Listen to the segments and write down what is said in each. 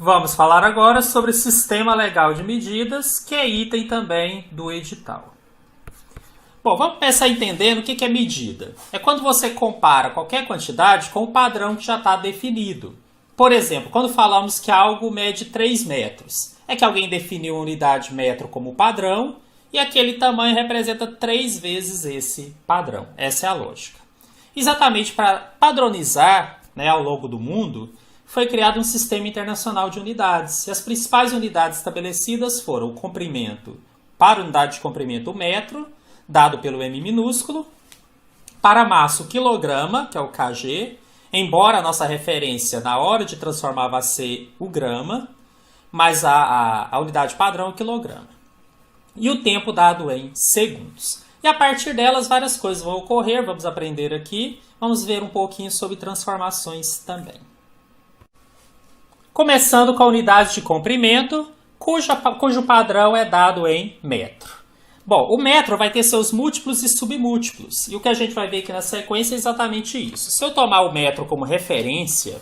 Vamos falar agora sobre o Sistema Legal de Medidas, que é item também do edital. Bom, vamos começar entendendo o que é medida. É quando você compara qualquer quantidade com o padrão que já está definido. Por exemplo, quando falamos que algo mede 3 metros, é que alguém definiu a unidade metro como padrão e aquele tamanho representa 3 vezes esse padrão. Essa é a lógica. Exatamente para padronizar, ao longo do mundo, foi criado um sistema internacional de unidades. E as principais unidades estabelecidas foram o comprimento, para unidade de comprimento, o metro, dado pelo M minúsculo, para a massa, o quilograma, que é o kg, embora a nossa referência na hora de transformar vai ser o grama, mas a unidade padrão é o quilograma. E o tempo dado em segundos. E a partir delas várias coisas vão ocorrer, vamos aprender aqui, vamos ver um pouquinho sobre transformações também. Começando com a unidade de comprimento, cujo padrão é dado em metro. Bom, o metro vai ter seus múltiplos e submúltiplos. E o que a gente vai ver aqui na sequência é exatamente isso. Se eu tomar o metro como referência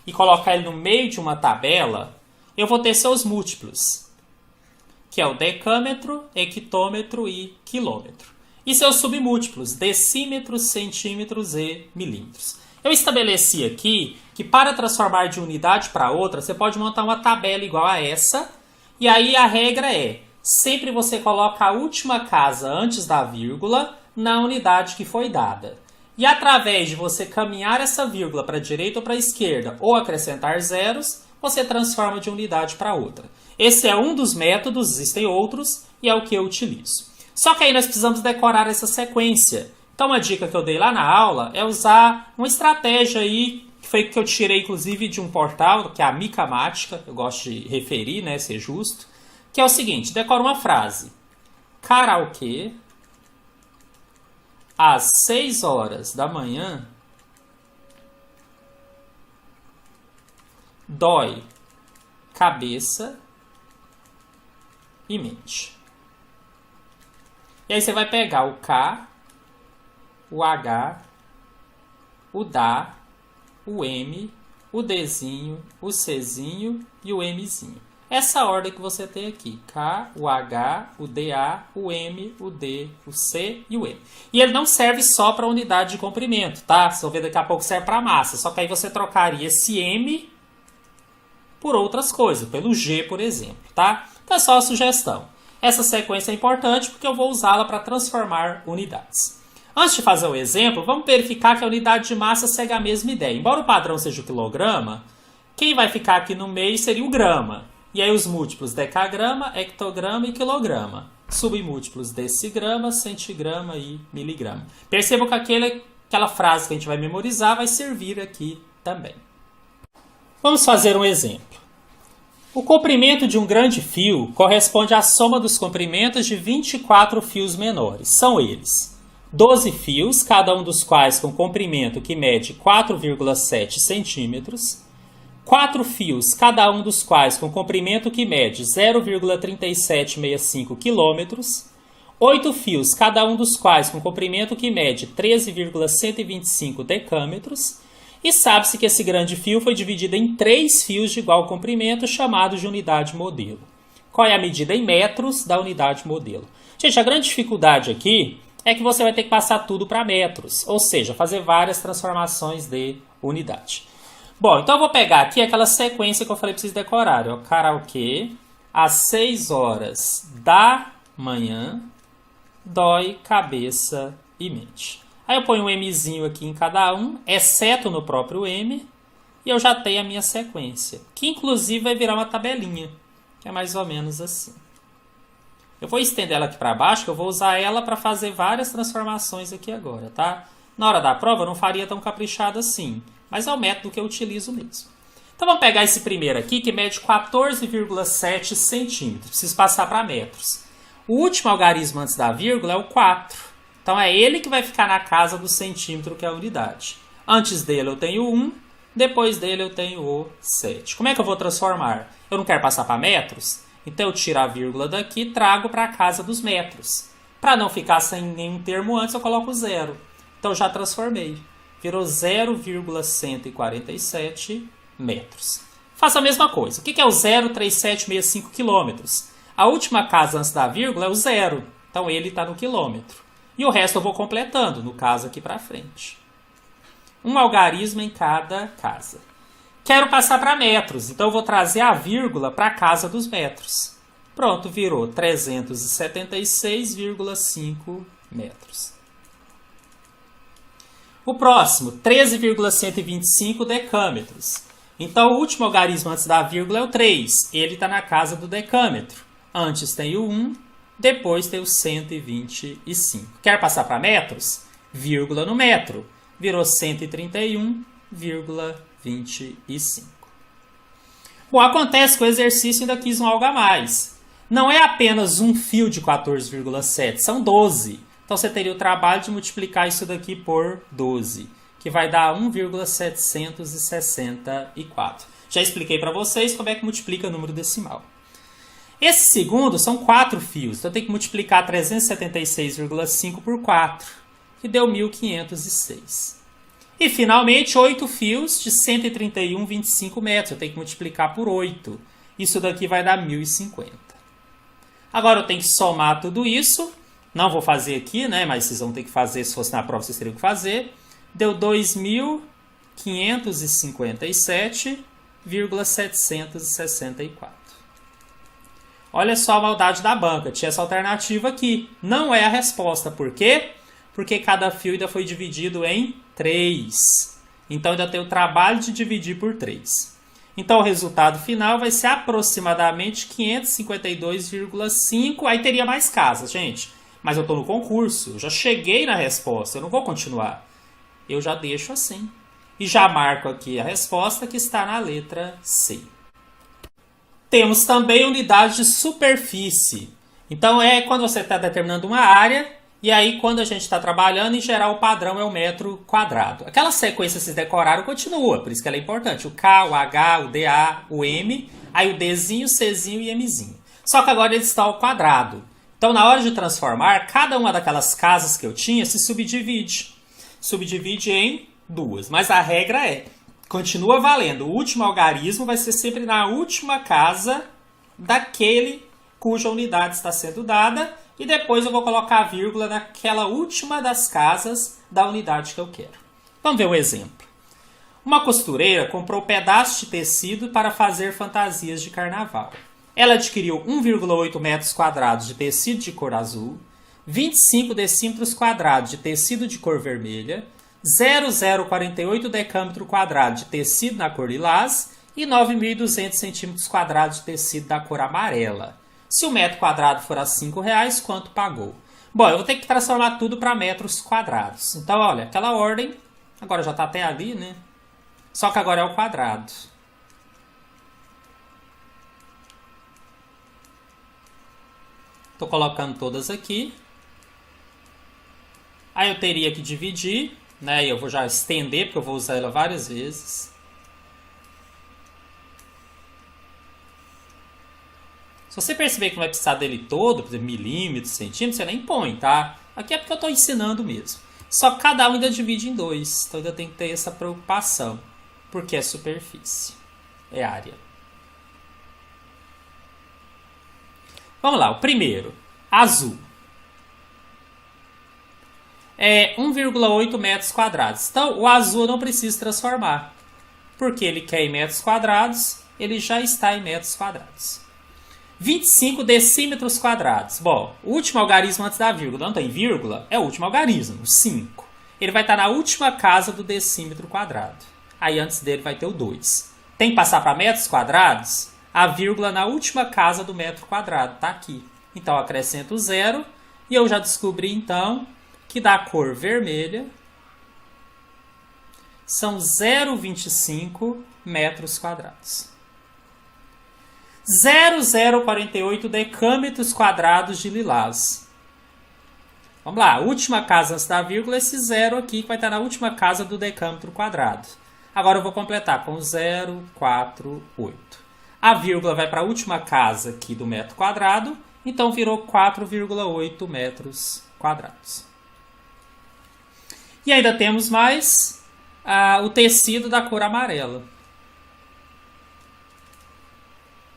e colocar ele no meio de uma tabela, eu vou ter seus múltiplos, que é o decâmetro, hectômetro e quilômetro. E seus submúltiplos, decímetros, centímetros e milímetros. Eu estabeleci aqui que para transformar de unidade para outra, você pode montar uma tabela igual a essa. E aí a regra é, sempre você coloca a última casa antes da vírgula na unidade que foi dada. E através de você caminhar essa vírgula para a direita ou para a esquerda, ou acrescentar zeros, você transforma de unidade para outra. Esse é um dos métodos, existem outros, e é o que eu utilizo. Só que aí nós precisamos decorar essa sequência. Então uma dica que eu dei lá na aula é usar uma estratégia aí, que foi que eu tirei inclusive de um portal, que é a Micamática, eu gosto de referir, ser justo, que é o seguinte, decora uma frase. Karaokê, às 6 horas da manhã, dói cabeça e mente. E aí você vai pegar o K, o H, o DA, o M, o Dzinho, o Czinho e o Mzinho. Essa ordem que você tem aqui, K, o H, o DA, o M, o D, o C e o M. E ele não serve só para unidade de comprimento, tá? Vocês vão ver daqui a pouco serve para massa, só que aí você trocaria esse M por outras coisas, pelo G, por exemplo, tá? Então é só a sugestão. Essa sequência é importante porque eu vou usá-la para transformar unidades. Antes de fazer o exemplo, vamos verificar que a unidade de massa segue a mesma ideia. Embora o padrão seja o quilograma, quem vai ficar aqui no meio seria o grama. E aí os múltiplos decagrama, hectograma e quilograma. Submúltiplos decigrama, centigrama e miligrama. Percebam que aquela frase que a gente vai memorizar vai servir aqui também. Vamos fazer um exemplo. O comprimento de um grande fio corresponde à soma dos comprimentos de 24 fios menores. São eles 12 fios, cada um dos quais com comprimento que mede 4,7 centímetros. 4 fios, cada um dos quais com comprimento que mede 0,3765 quilômetros. 8 fios, cada um dos quais com comprimento que mede 13,125 decâmetros. E sabe-se que esse grande fio foi dividido em 3 fios de igual comprimento, chamados de unidade modelo. Qual é a medida em metros da unidade modelo? Gente, a grande dificuldade aqui é que você vai ter que passar tudo para metros, ou seja, fazer várias transformações de unidade. Bom, então eu vou pegar aqui aquela sequência que eu falei para vocês decorarem. Karaokê, às 6 horas da manhã, dói cabeça e mente. Aí eu ponho um Mzinho aqui em cada um, exceto no próprio M, e eu já tenho a minha sequência, que inclusive vai virar uma tabelinha, que é mais ou menos assim. Eu vou estender ela aqui para baixo, que eu vou usar ela para fazer várias transformações aqui agora, tá? Na hora da prova eu não faria tão caprichado assim, mas é o método que eu utilizo mesmo. Então vamos pegar esse primeiro aqui, que mede 14,7 centímetros. Preciso passar para metros. O último algarismo antes da vírgula é o 4. Então é ele que vai ficar na casa do centímetro, que é a unidade. Antes dele eu tenho o 1, depois dele eu tenho o 7. Como é que eu vou transformar? Eu não quero passar para metros? Então eu tiro a vírgula daqui e trago para a casa dos metros. Para não ficar sem nenhum termo antes, eu coloco 0. Então já transformei. Virou 0,147 metros. Faça a mesma coisa. O que é o 03765 quilômetros? A última casa antes da vírgula é o 0. Então ele está no quilômetro. E o resto eu vou completando, no caso aqui para frente. Um algarismo em cada casa. Quero passar para metros, então eu vou trazer a vírgula para a casa dos metros. Pronto, virou 376,5 metros. O próximo, 13,125 decâmetros. Então, o último algarismo antes da vírgula é o 3. Ele está na casa do decâmetro. Antes tem o 1, depois tem o 125. Quer passar para metros? Vírgula no metro. Virou 131,25. Bom, acontece que o exercício ainda quis um algo a mais. Não é apenas um fio de 14,7, são 12. Então você teria o trabalho de multiplicar isso daqui por 12, que vai dar 1,764. Já expliquei para vocês como é que multiplica o número decimal. Esse segundo são 4 fios, então eu tenho que multiplicar 376,5 por 4, que deu 1.506. E finalmente 8 fios de 131,25 metros, eu tenho que multiplicar por 8. Isso daqui vai dar 1.050. Agora eu tenho que somar tudo isso. Não vou fazer aqui, né? Mas vocês vão ter que fazer, se fosse na prova vocês teriam que fazer. Deu 2.557,764. Olha só a maldade da banca. Tinha essa alternativa aqui. Não é a resposta. Por quê? Porque cada fio ainda foi dividido em 3. Então ainda tem o trabalho de dividir por 3. Então o resultado final vai ser aproximadamente 552,5. Aí teria mais casas, gente. Mas eu estou no concurso, eu já cheguei na resposta, eu não vou continuar. Eu já deixo assim. E já marco aqui a resposta que está na letra C. Temos também unidade de superfície. Então é quando você está determinando uma área, e aí quando a gente está trabalhando, em geral o padrão é o metro quadrado. Aquela sequência que vocês decoraram continua, por isso que ela é importante. O K, o H, o DA, o M, aí o Dzinho, o Czinho e Mzinho. Só que agora eles estão ao quadrado. Então, na hora de transformar, cada uma daquelas casas que eu tinha se subdivide. Subdivide em 2. Mas a regra é, continua valendo. O último algarismo vai ser sempre na última casa daquele cuja unidade está sendo dada. E depois eu vou colocar a vírgula naquela última das casas da unidade que eu quero. Vamos ver um exemplo. Uma costureira comprou pedaços de tecido para fazer fantasias de carnaval. Ela adquiriu 1,8 metros quadrados de tecido de cor azul, 25 decímetros quadrados de tecido de cor vermelha, 0,048 decâmetro quadrado de tecido na cor lilás e 9.200 centímetros quadrados de tecido da cor amarela. Se o metro quadrado for a R$5, quanto pagou? Bom, eu vou ter que transformar tudo para metros quadrados. Então, olha, aquela ordem, agora já está até ali, né? Só que agora é o quadrado. Estou colocando todas aqui. Aí eu teria que dividir, né? E eu vou já estender, porque eu vou usar ela várias vezes. Se você perceber que não vai precisar dele todo, por exemplo, milímetros, centímetros, você nem põe, tá? Aqui é porque eu estou ensinando mesmo. Só que cada um ainda divide em 2. Então ainda tem que ter essa preocupação. Porque é superfície. É área. Vamos lá, o primeiro, azul. É 1,8 metros quadrados. Então, o azul eu não preciso transformar. Porque ele quer em metros quadrados, ele já está em metros quadrados. 25 decímetros quadrados. Bom, o último algarismo antes da vírgula, não tem vírgula, é o último algarismo, o 5. Ele vai estar na última casa do decímetro quadrado. Aí antes dele vai ter o 2. Tem que passar para metros quadrados? A vírgula na última casa do metro quadrado, está aqui. Então, eu acrescento 0 e eu já descobri, então, que da cor vermelha são 0,25 metros quadrados. 0,048 decâmetros quadrados de lilás. Vamos lá, última casa antes da vírgula, esse 0 aqui que vai estar na última casa do decâmetro quadrado. Agora eu vou completar com 0,48. A vírgula vai para a última casa aqui do metro quadrado, então virou 4,8 metros quadrados. E ainda temos mais o tecido da cor amarela.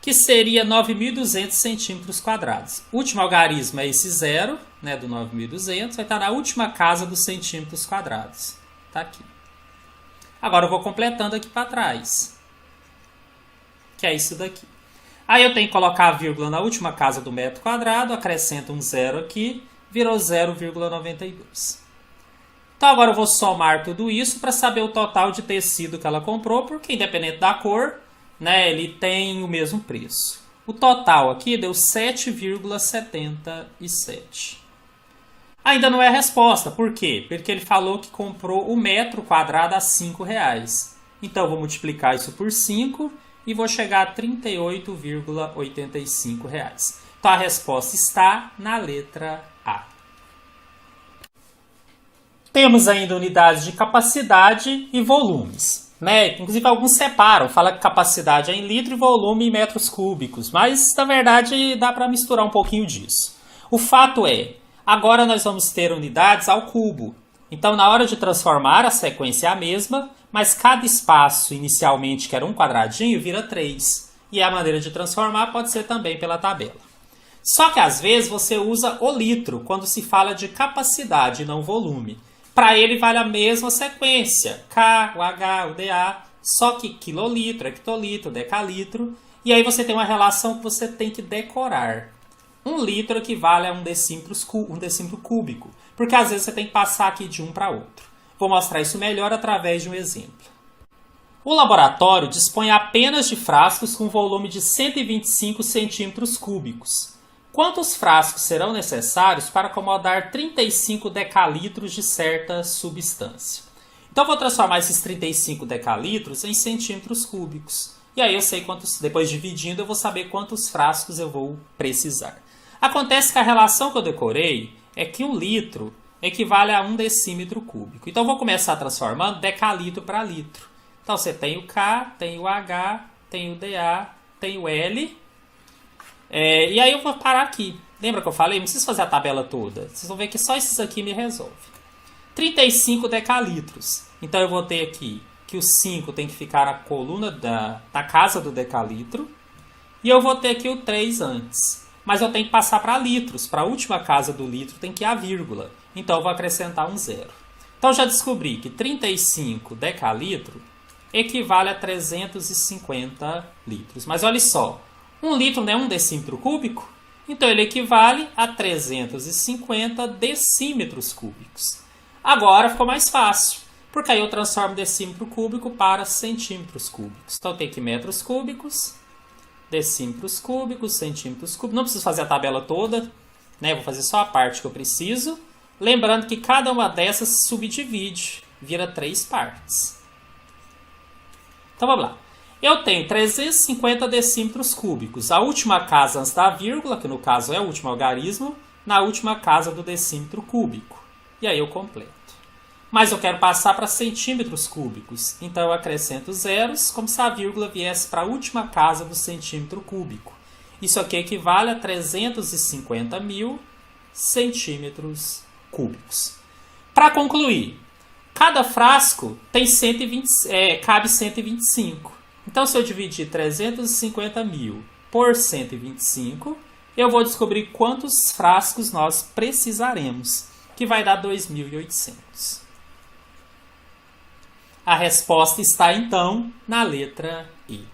que seria 9.200 centímetros quadrados. O último algarismo é esse zero, né, do 9.200, vai estar na última casa dos centímetros quadrados. Está aqui. Agora eu vou completando aqui para trás, que é isso daqui. Aí eu tenho que colocar a vírgula na última casa do metro quadrado, acrescento um zero aqui, virou 0,92. Então agora eu vou somar tudo isso para saber o total de tecido que ela comprou, porque independente da cor, né, ele tem o mesmo preço. O total aqui deu 7,77. Ainda não é a resposta. Por quê? Porque ele falou que comprou o metro quadrado a R$ 5,00. Então eu vou multiplicar isso por 5 e vou chegar a R$ 38,85. Então a resposta está na letra A. Temos ainda unidades de capacidade e volumes, né? Inclusive alguns separam, fala que capacidade é em litro e volume em metros cúbicos, mas na verdade dá para misturar um pouquinho disso. O fato é, agora nós vamos ter unidades ao cubo. Então na hora de transformar a sequência é a mesma, mas cada espaço inicialmente que era um quadradinho vira 3. E a maneira de transformar pode ser também pela tabela. Só que às vezes você usa o litro quando se fala de capacidade e não volume. Para ele vale a mesma sequência, K, o H, o DA, só que quilolitro, hectolitro, decalitro, e aí você tem uma relação que você tem que decorar. 1 litro equivale a um decímetro cúbico, porque às vezes você tem que passar aqui de um para outro. Vou mostrar isso melhor através de um exemplo. O laboratório dispõe apenas de frascos com volume de 125 centímetros cúbicos. Quantos frascos serão necessários para acomodar 35 decalitros de certa substância? Então, eu vou transformar esses 35 decalitros em centímetros cúbicos. E aí eu sei quantos, depois dividindo, eu vou saber quantos frascos eu vou precisar. Acontece que a relação que eu decorei é que 1 litro equivale a 1 decímetro cúbico. Então, eu vou começar transformando decalitro para litro. Então, você tem o K, tem o H, tem o DA, tem o L. E aí eu vou parar aqui. Lembra que eu falei? Não preciso fazer a tabela toda. Vocês vão ver que só esses aqui me resolvem. 35 decalitros. Então eu vou ter aqui que o 5 tem que ficar na coluna da casa do decalitro. E eu vou ter aqui o 3 antes. Mas eu tenho que passar para litros. Para a última casa do litro tem que ir a vírgula. Então eu vou acrescentar um zero. Então eu já descobri que 35 decalitro equivale a 350 litros. Mas olha só. 1 litro não é 1 decímetro cúbico? Então ele equivale a 350 decímetros cúbicos. Agora ficou mais fácil, porque aí eu transformo decímetro cúbico para centímetros cúbicos. Então tem aqui metros cúbicos, decímetros cúbicos, centímetros cúbicos. Não preciso fazer a tabela toda, né? Vou fazer só a parte que eu preciso. Lembrando que cada uma dessas se subdivide, vira 3 partes. Então vamos lá. Eu tenho 350 decímetros cúbicos. A última casa antes da vírgula, que no caso é o último algarismo, na última casa do decímetro cúbico. E aí eu completo. Mas eu quero passar para centímetros cúbicos. Então eu acrescento zeros, como se a vírgula viesse para a última casa do centímetro cúbico. Isso aqui equivale a 350.000 centímetros cúbicos. Para concluir, cada frasco tem cabe 125. Então, se eu dividir 350.000 por 125, eu vou descobrir quantos frascos nós precisaremos, que vai dar 2.800. A resposta está, então, na letra I.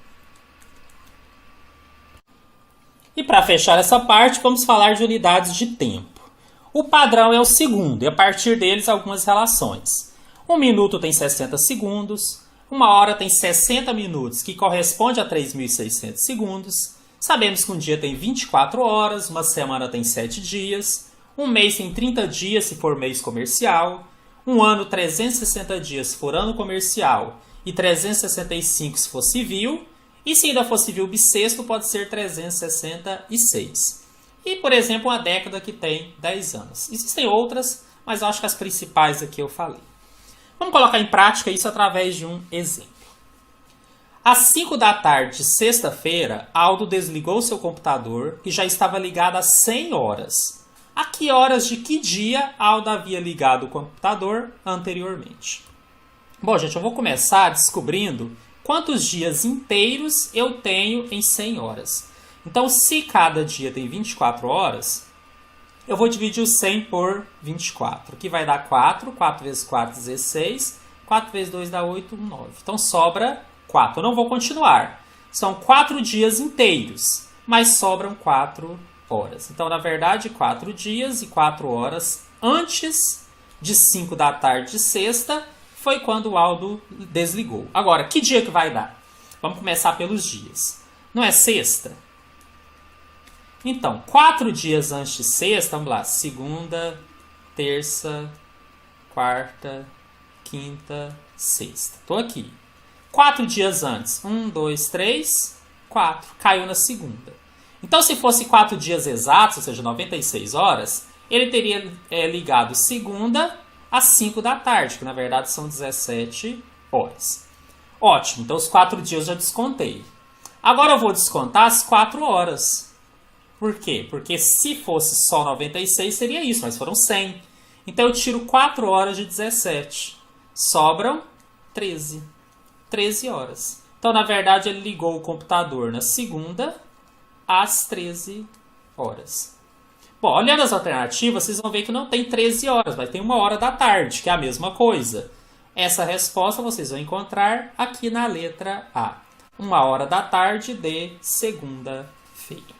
E para fechar essa parte, vamos falar de unidades de tempo. O padrão é o segundo, e a partir deles algumas relações. 1 minuto tem 60 segundos. 1 hora tem 60 minutos, que corresponde a 3.600 segundos. Sabemos que um dia tem 24 horas, uma semana tem 7 dias, um mês tem 30 dias se for mês comercial, um ano 360 dias se for ano comercial e 365 se for civil, e se ainda for civil bissexto pode ser 366. E, por exemplo, uma década que tem 10 anos. Existem outras, mas eu acho que as principais aqui eu falei. Vamos colocar em prática isso através de um exemplo. Às 5 da tarde de sexta-feira, Aldo desligou seu computador, que já estava ligado há 100 horas. A que horas de que dia Aldo havia ligado o computador anteriormente? Bom, gente, eu vou começar descobrindo quantos dias inteiros eu tenho em 100 horas. Então, se cada dia tem 24 horas, eu vou dividir o 100 por 24, que vai dar 4. 4 vezes 4, 16. 4 vezes 2 dá 8, 9. Então, sobra 4. Eu não vou continuar. São 4 dias inteiros, mas sobram 4 horas. Então, na verdade, 4 dias e 4 horas antes de 5 da tarde de sexta foi quando o Aldo desligou. Agora, que dia que vai dar? Vamos começar pelos dias. Não é sexta? Então, 4 dias antes de sexta, vamos lá. Segunda, terça, quarta, quinta, sexta. Estou aqui. 4 dias antes. 1, 2, 3, 4. Caiu na segunda. Então, se fosse 4 dias exatos, ou seja, 96 horas, ele teria ligado segunda às 5 da tarde, que na verdade são 17 horas. Ótimo, então os 4 dias eu já descontei. Agora eu vou descontar as 4 horas. Por quê? Porque se fosse só 96 seria isso, mas foram 100. Então eu tiro 4 horas de 17. Sobram 13. 13 horas. Então, na verdade, ele ligou o computador na segunda às 13 horas. Bom, olhando as alternativas, vocês vão ver que não tem 13 horas, mas tem 1 hora da tarde, que é a mesma coisa. Essa resposta vocês vão encontrar aqui na letra A. 1 hora da tarde de segunda-feira.